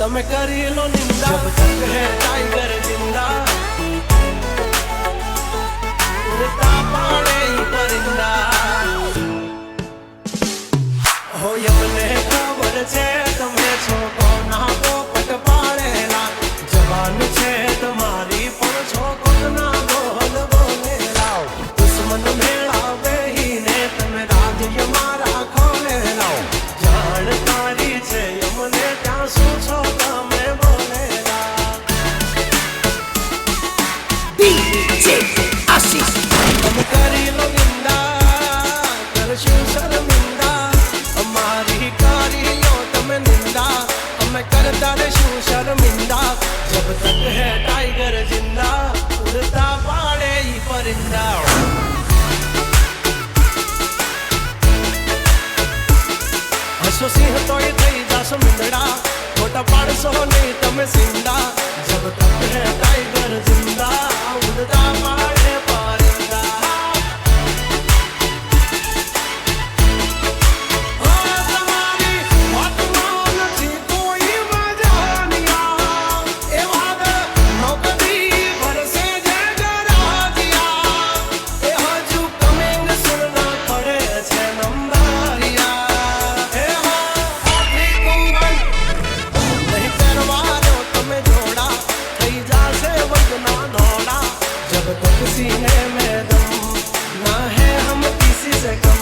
તમે કરી લો નિંદા, જબ તક હે ટાઈગર जिंदा ઉડતા પાડે પરિંદા। હો યમને ખબર છે તમે છો કોના પોપટ પાડેલા, જવાન છે તમારી પણ છો કોના બોલ બોલેલા। દુશ્મન મેળા બેહીને તમે રાજ્ય મારા ખોલેલા, જાણકારી છે યમને ત્યાં શું છો તમે બોલેલા। DJ Ashish તમે કરી લો નિંદા, કરશું શર્મિંદા, અમારી કરી લો તમે નિંદા, અમે કરતા રહેશું શર્મિંદા। જબ તક હે ટાઈગર जिंदा ઉડતા પાડે પરિંદા। હસો સિંહ તોય થઈ જાશો મીંદડા, ખોટા પાડશો નહીં તમે સિંદા। જબ તક હે ટાઈગર जिंदा ઉડતા પાડે પરિંદા। તમારી વાતમાં નથી કોઈ મજાનિયા, એ વાત નોકરી ભરસે જે ગરાજિયા, એ હજુ કમિંગ સુનના પડે છે નંબરિયા। એ હો આખી કુંવન નહીં કરવાનો તમે જોડા, થઈ જાશે વગના ધોડા। जब तक सीने में दम ना है हम किसी से कम,